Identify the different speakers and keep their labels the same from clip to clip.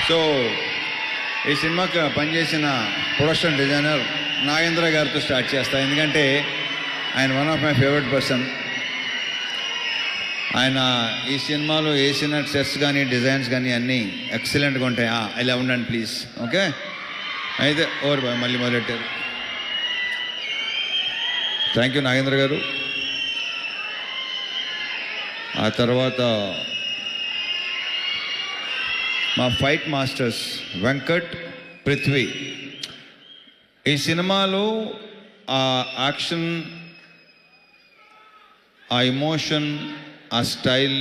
Speaker 1: So ఈ సినిమాకి పనిచేసిన ప్రొడక్షన్ డిజైనర్ నాగేంద్ర గారితో స్టార్ట్ చేస్తా, ఎందుకంటే ఆయన one of my favourite person. ఆయన ఈ సినిమాలో వేసిన సెట్స్ కానీ డిజైన్స్ కానీ అన్నీ ఎక్సలెంట్గా ఉంటాయి. ఇలా ఉండండి ప్లీజ్. ఓకే, అయితే ఓవర్ బాయ్, మళ్ళీ మొదలెట్టారు. థ్యాంక్ యూ నాగేంద్ర గారు. ఆ తర్వాత మా ఫైట్ మాస్టర్స్ వెంకట్, పృథ్వీ. ఈ సినిమాలో ఆ యాక్షన్, ఆ ఎమోషన్, ఆ స్టైల్,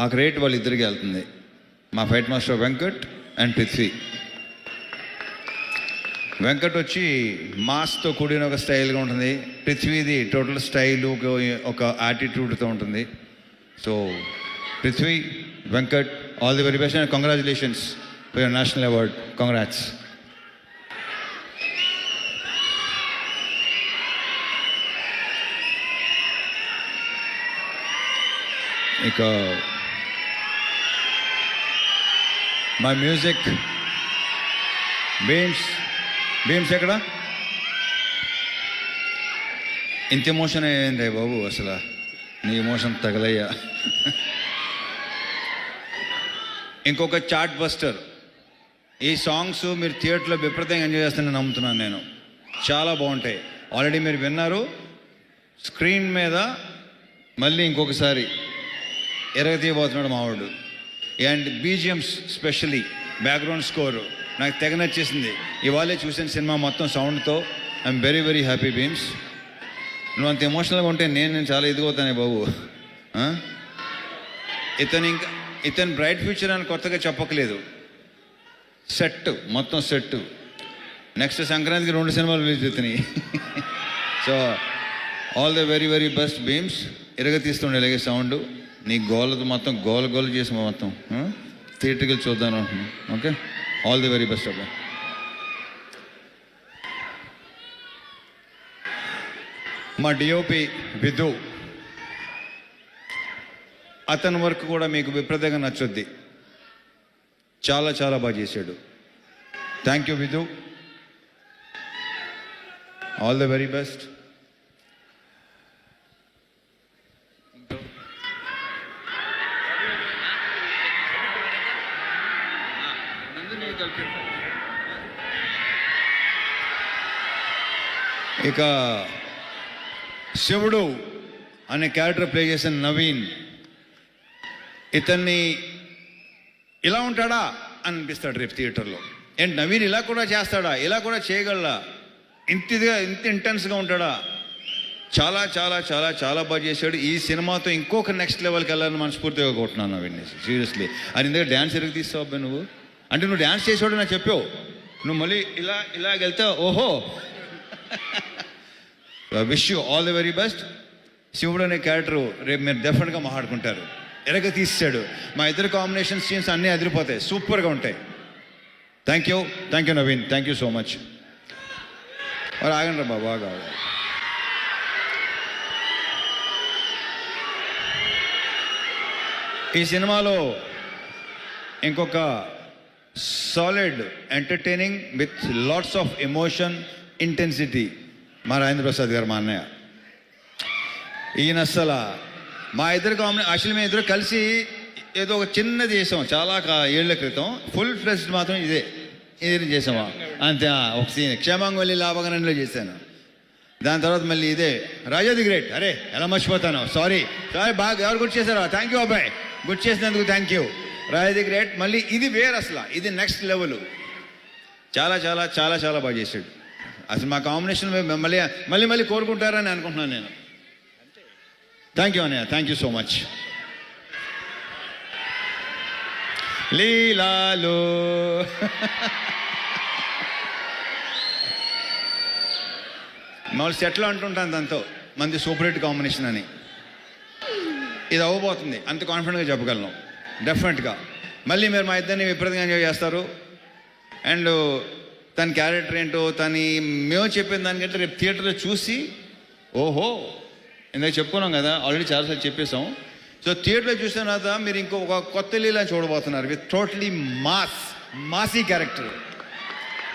Speaker 1: ఆ క్రియేట్ వాళ్ళిద్దరికి వెళ్తుంది. మా fight master Venkat and Prithvi. Venkat వచ్చి మాస్తో కూడిన ఒక స్టైల్గా ఉంటుంది. పృథ్వీది టోటల్ స్టైలు, ఒక యాటిట్యూడ్తో ఉంటుంది. So Prithvi, Venkat, all the very best and congratulations for your national award. Congrats. ఇక మా మ్యూజిక్ బీమ్స్ ఎక్కడ? ఇంత ఎమోషన్ అయ్యింది బాబు, అసలు నీ ఎమోషన్ తగలయ్యా. ఇంకొక చార్ట్ బస్టర్. ఈ సాంగ్స్ మీరు థియేటర్లో విపరీతంగా ఎంజాయ్ చేస్తానని నమ్ముతున్నాను నేను. చాలా బాగుంటాయి. ఆల్రెడీ మీరు విన్నారు. స్క్రీన్ మీద మళ్ళీ ఇంకొకసారి ఎరగతీయబోతున్నాడు మావాడు. And BGMs, specially background score నాకు తెగ నచ్చేసింది. ఇవాళే చూసిన సినిమా మొత్తం సౌండ్తో. I'm very very happy Bheems. నువ్వు అంత ఎమోషనల్గా ఉంటే నేను చాలా ఎదిగవుతానే బాబు. ఇతను బ్రైట్ ఫ్యూచర్ అని కొత్తగా చెప్పకలేదు. సెట్, మొత్తం సెట్. నెక్స్ట్ సంక్రాంతికి 2 సినిమాలు రిలీజ్ అవుతున్నాయి. So all the very very best Bheems. తీస్తుండే ఇలాగే సౌండ్. నీ గోలతో మొత్తం గోల చేసి మొత్తం థియేటర్కి వెళ్ళి చూద్దాను అంటున్నాను. Okay, all the very best అబ్బా. మా డిఓపి విధు, అతని వర్క్ కూడా మీకు విపరీతంగా నచ్చుద్ది. చాలా చాలా బాగా చేశాడు. Thank you Vidhu, all the very best. ఇక శివుడు అనే క్యారెక్టర్ ప్లే చేసిన నవీన్. ఇతన్ని ఇలా ఉంటాడా అని అనిపిస్తాడు రేపు థియేటర్లో. ఏంటి నవీన్ ఇలా కూడా చేస్తాడా, ఇలా కూడా చేయగలరా, ఇంత ఇంటెన్స్గా ఉంటాడా? చాలా చాలా చాలా చాలా బాగా చేశాడు. ఈ సినిమాతో ఇంకొక నెక్స్ట్ లెవెల్కి వెళ్ళాలని మనస్ఫూర్తిగా కొట్టున్నాను నవీన్. సీరియస్లీ. అది ఇందుకు డ్యాన్స్ ఎరుగు తీస్తావు అబ్బాయి నువ్వు. అంటే నువ్వు డ్యాన్స్ చేసేవాడు నాకు చెప్పావు. నువ్వు మళ్ళీ ఇలా వెళ్తావు. ఓహో, wish you all the very best. శివుడు అనే క్యారెక్టర్ రేపు మీరు డెఫినెట్గా మాట్లాడుకుంటారు. ఎరగ తీసాడు. మా ఇద్దరు కాంబినేషన్ సీన్స్ అన్నీ అదిరిపోతాయి, సూపర్గా ఉంటాయి. Thank you Naveen, thank you so much. మరి ఆగండి రా బాగా. ఈ సినిమాలో ఇంకొక solid entertaining with lots of emotion, intensity మా రాజేంద్ర ప్రసాద్ గారు, మా అన్నయ్య. ఈయన అసలు మా ఇద్దరు యాక్చువల్లీ మేము ఇద్దరు కలిసి ఏదో ఒక చిన్నది చేసాం చాలా ఏళ్ల క్రితం. ఫుల్ ఫ్లెజ్డ్ మాత్రం ఇదే చేసామా అంతే. ఒక సీన్ క్షేమాంగవల్లి లాభగనంలో చేశాను. దాని తర్వాత మళ్ళీ ఇదే రాజాది గ్రేట్. అరే ఎలా మర్చిపోతాను, సారీ బాగా ఎవరు గుర్తు చేశారో. థ్యాంక్ యూ అబ్బాయి, గుర్తు చేసినందుకు థ్యాంక్ యూ. రాజాది గ్రేట్. మళ్ళీ ఇది వేరు, అసలు ఇది నెక్స్ట్ లెవెల్. చాలా చాలా చాలా చాలా బాగా చేశాడు. అసలు మా కాంబినేషన్ మళ్ళీ కోరుకుంటారని అనుకుంటున్నాను నేను. థ్యాంక్ యూ అన్నయ్య, థ్యాంక్ యూ సో మచ్. లీలాలో మామూలు సెట్లో అంటుంటాను దాంతో మంది సూపర్ హిట్ కాంబినేషన్ అని. ఇది అవ్వబోతుంది, అంత కాన్ఫిడెంట్గా చెప్పగలను డెఫినెట్గా. మళ్ళీ మీరు మా ఇద్దరిని విపరీతంగా ఎంజాయ్ చేస్తారు. అండ్ తన క్యారెక్టర్ ఏంటో మేము చెప్పిన దానికంటే రేపు థియేటర్లో చూసి ఓహో ఇందాక చెప్పుకున్నాం కదా, ఆల్రెడీ చాలాసార్లు చెప్పేసాం. సో థియేటర్లో చూసిన తర్వాత మీరు ఒక కొత్త లీలా చూడబోతున్నారు with totally massy character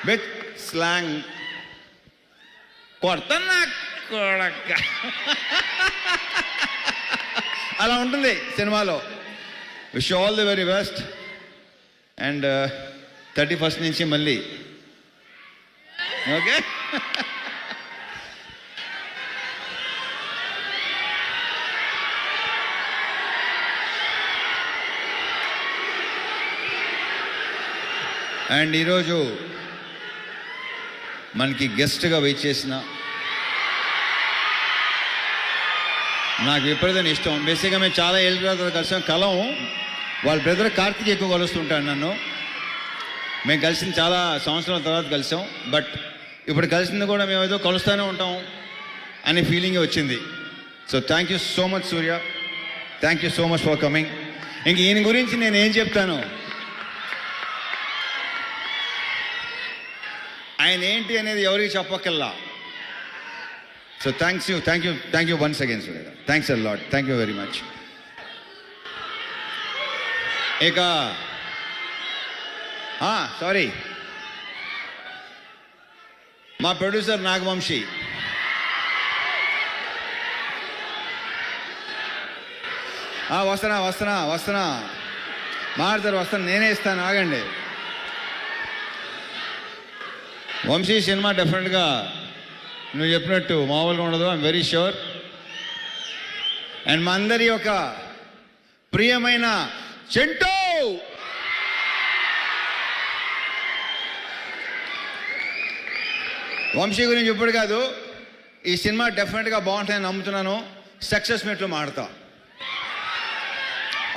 Speaker 1: with slang. కొడతన్నా కొడక అలా ఉంటుంది సినిమాలో. Wish all the very best. And 31st నుంచి మళ్ళీ ఓకే. అండ్ ఈరోజు మనకి గెస్ట్గా వెయిట్ చేసిన నాకు విపరీతం ఇష్టం. బేసిక్గా మేము చాలా ఏళ్ళ తర్వాత కలిసాం. కలం వాళ్ళ బ్రదర్ కార్తీక్ ఎక్కువ కలుస్తుంటాడు నన్ను. మేము కలిసిన చాలా సంవత్సరాల తర్వాత కలిసాం. బట్ ఇప్పుడు కలిసింది కూడా మేము ఏదో కలుస్తూనే ఉంటాం అనే ఫీలింగ్ వచ్చింది. So thank you so much Surya, thank you so much for coming. ఇంక ఈయన గురించి నేను ఏం చెప్తాను, ఆయన ఏంటి అనేది ఎవరికి చెప్పక్కల్లా. So thank you once again Surya. Thanks a lot, thank you very much. ఇక సారీ, మా ప్రొడ్యూసర్ నాగవంశీ. వస్తున్నా మారుతారు, వస్తాను, నేనే ఇస్తాను, ఆగండి. వంశీ సినిమా డెఫినెట్గా నువ్వు చెప్పినట్టు మామూలుగా ఉండదు, ఐఎమ్ వెరీ ష్యూర్. అండ్ మా అందరి యొక్క ప్రియమైన చెంటూ వంశీ గురించి ఇప్పుడు కాదు, ఈ సినిమా డెఫినెట్గా బాగుంటుందని నమ్ముతున్నాను. సక్సెస్ మీట్లో మాడతా,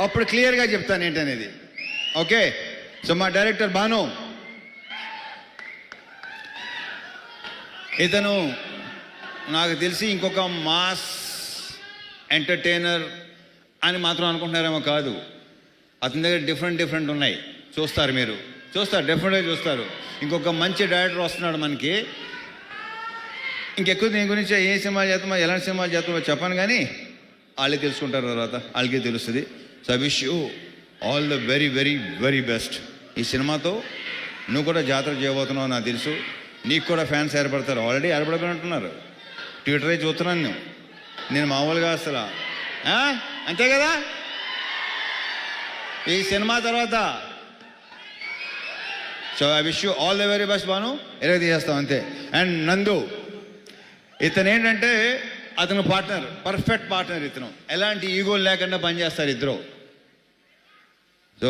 Speaker 1: అప్పుడు క్లియర్గా చెప్తాను ఏంటనేది. ఓకే. సో మా డైరెక్టర్ భాను, ఇతను నాకు తెలిసి ఇంకొక మాస్ ఎంటర్టైనర్ అని మాత్రం అనుకుంటున్నారేమో కాదు. అతని దగ్గర డిఫరెంట్ ఉన్నాయి. చూస్తారు, మీరు చూస్తారు, డెఫినెట్గా చూస్తారు. ఇంకొక మంచి డైరెక్టర్ వస్తున్నాడు మనకి. ఇంకెక్కువ దీని గురించి ఏ సినిమా చేస్తామో ఎలాంటి సినిమాలు చేస్తామో చెప్పాను, కానీ వాళ్ళే తెలుసుకుంటారు, తర్వాత వాళ్ళకే తెలుస్తుంది. So I wish you all the very very very best. ఈ సినిమాతో నువ్వు కూడా జాతర చేయబోతున్నావు నాకు తెలుసు. నీకు కూడా ఫ్యాన్స్ ఏర్పడతారు, ఆల్రెడీ ఏర్పడిపోయినట్టున్నారు. ట్విట్టర్ అయి చూస్తున్నాను నేను మామూలుగా అసలు. అంతే కదా. ఈ సినిమా తర్వాత so I wish you all the very best Banu. ఎలాగ తీసేస్తాం అంతే. అండ్ నందు, ఇతను ఏంటంటే అతను పార్ట్నర్, పర్ఫెక్ట్ పార్ట్నర్. ఇతను ఎలాంటి ఈగోలు లేకుండా పనిచేస్తారు ఇద్దరు. సో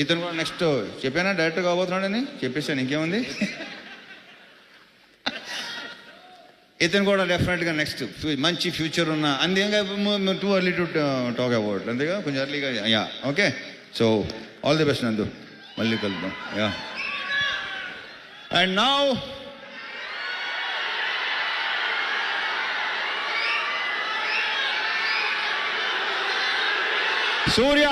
Speaker 1: ఇతను కూడా నెక్స్ట్ చెప్పానా డైరెక్టర్ కాబోతున్నాడని చెప్పేసాను, ఇంకేముంది. ఇతను కూడా డెఫినెట్గా నెక్స్ట్ మంచి ఫ్యూచర్ ఉన్న, అంతేగా too early to talk about, అంతేగా కొంచెం ఎర్లీగా. Yeah okay. So all the best నందు, మళ్ళీ కలుద్దాం. యా. And now Surya.